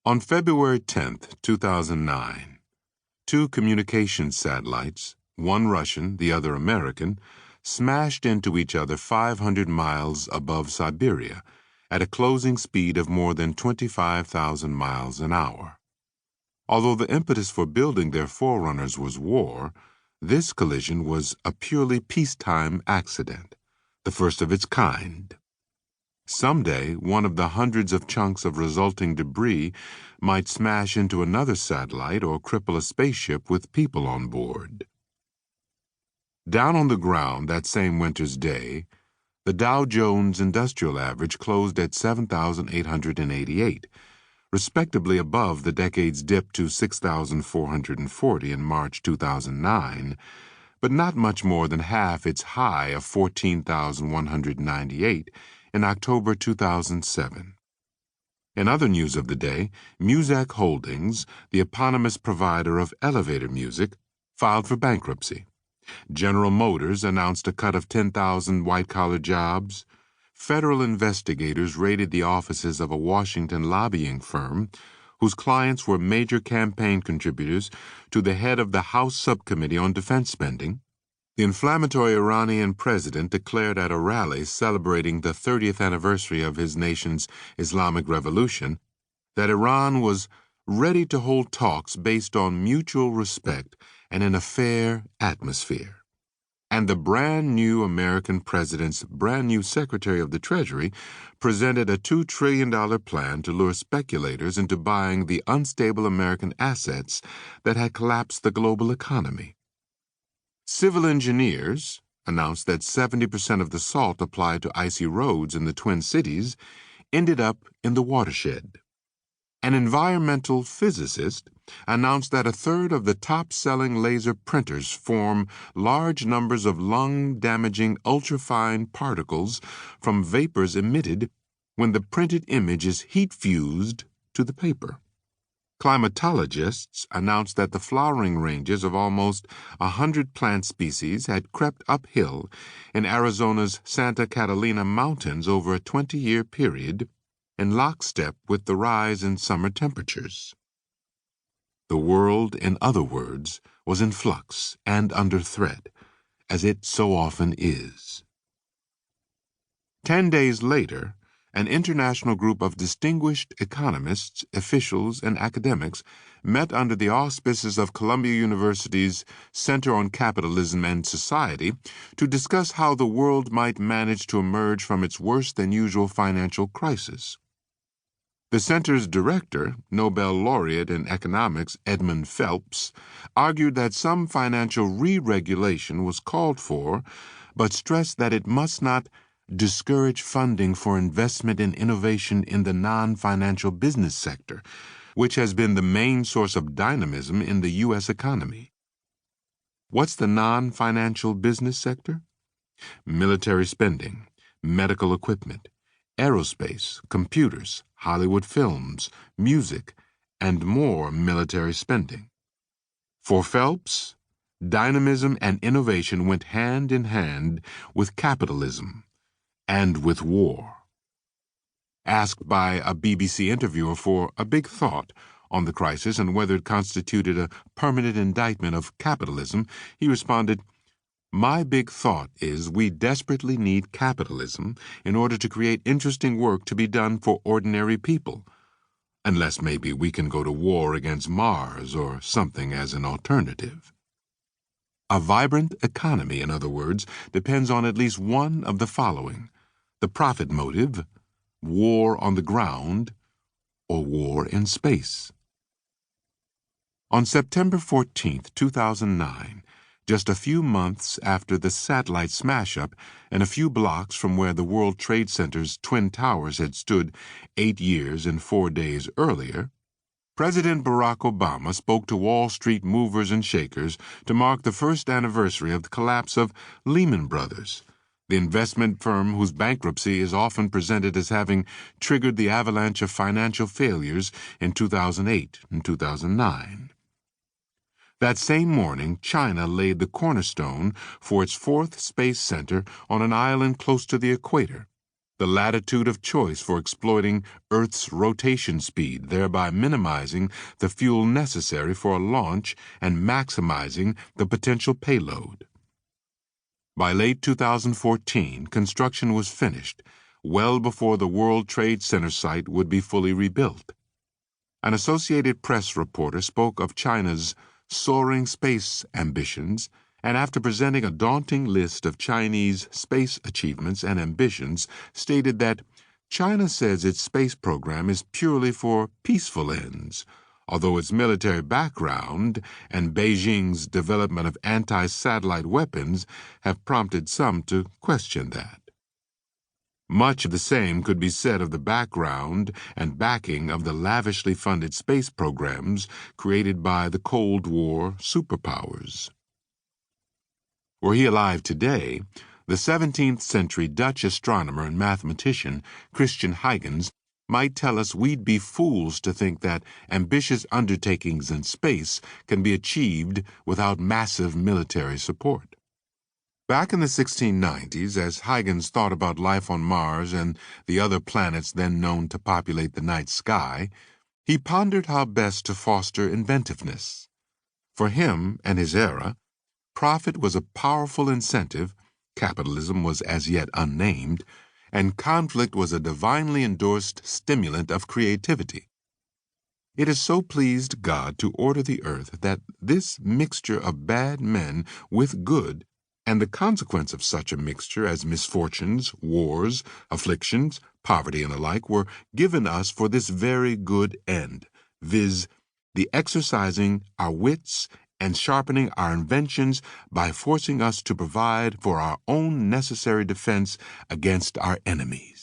On February 10, 2009, two communications satellites, one Russian, the other American, smashed into each other 500 miles above Siberia at a closing speed of more than 25,000 miles an hour. Although the impetus for building their forerunners was war, this collision was a purely peacetime accident, the first of its kind. Someday, one of the hundreds of chunks of resulting debris might smash into another satellite or cripple a spaceship with people on board. Down on the ground that same winter's day, the Dow Jones Industrial Average closed at 7,888, respectably above the decade's dip to 6,440 in March 2009, but not much more than half its high of 14,198 in October 2007. In other news of the day, Muzak Holdings, the eponymous provider of elevator music, filed for bankruptcy. General Motors announced a cut of 10,000 white-collar jobs. Federal investigators raided the offices of a Washington lobbying firm whose clients were major campaign contributors to the head of the House Subcommittee on Defense Spending. The inflammatory Iranian president declared at a rally celebrating the 30th anniversary of his nation's Islamic Revolution that Iran was ready to hold talks based on mutual respect and in a fair atmosphere. And the brand-new American president's brand-new Secretary of the Treasury presented a $2 trillion plan to lure speculators into buying the unstable American assets that had collapsed the global economy. Civil engineers announced that 70% of the salt applied to icy roads in the Twin Cities ended up in the watershed. An environmental physicist announced that a third of the top-selling laser printers form large numbers of lung-damaging ultrafine particles from vapors emitted when the printed image is heat-fused to the paper. Climatologists announced that the flowering ranges of almost 100 plant species had crept uphill in Arizona's Santa Catalina Mountains over a 20-year period, in lockstep with the rise in summer temperatures. The world, in other words, was in flux and under threat, as it so often is. 10 days later, an international group of distinguished economists, officials, and academics met under the auspices of Columbia University's Center on Capitalism and Society to discuss how the world might manage to emerge from its worse-than-usual financial crisis. The center's director, Nobel laureate in economics Edmund Phelps, argued that some financial re-regulation was called for, but stressed that it must not discourage funding for investment in innovation in the non-financial business sector, which has been the main source of dynamism in the U.S. economy. What's the non-financial business sector? Military spending, medical equipment, aerospace, computers, Hollywood films, music, and more military spending. For Phelps, dynamism and innovation went hand in hand with capitalism and with war. Asked by a BBC interviewer for a big thought on the crisis and whether it constituted a permanent indictment of capitalism, he responded, "My big thought is we desperately need capitalism in order to create interesting work to be done for ordinary people, unless maybe we can go to war against Mars or something as an alternative." A vibrant economy, in other words, depends on at least one of the following: the profit motive, war on the ground, or war in space. On September 14, 2009, just a few months after the satellite smash-up and a few blocks from where the World Trade Center's Twin Towers had stood 8 years and 4 days earlier, President Barack Obama spoke to Wall Street movers and shakers to mark the first anniversary of the collapse of Lehman Brothers, the investment firm whose bankruptcy is often presented as having triggered the avalanche of financial failures in 2008 and 2009. That same morning, China laid the cornerstone for its fourth space center on an island close to the equator, the latitude of choice for exploiting Earth's rotation speed, thereby minimizing the fuel necessary for a launch and maximizing the potential payload. By late 2014, construction was finished, well before the World Trade Center site would be fully rebuilt. An Associated Press reporter spoke of China's soaring space ambitions, and after presenting a daunting list of Chinese space achievements and ambitions, stated that China says its space program is purely for peaceful ends, although its military background and Beijing's development of anti-satellite weapons have prompted some to question that. Much of the same could be said of the background and backing of the lavishly funded space programs created by the Cold War superpowers. Were he alive today, the 17th century Dutch astronomer and mathematician Christian Huygens might tell us we'd be fools to think that ambitious undertakings in space can be achieved without massive military support. Back in the 1690s, as Huygens thought about life on Mars and the other planets then known to populate the night sky, he pondered how best to foster inventiveness. For him and his era, profit was a powerful incentive, capitalism was as yet unnamed, and conflict was a divinely endorsed stimulant of creativity. It has so pleased God to order the earth that this mixture of bad men with good, and the consequence of such a mixture as misfortunes, wars, afflictions, poverty, and the like, were given us for this very good end, viz., the exercising our wits and sharpening our inventions by forcing us to provide for our own necessary defense against our enemies.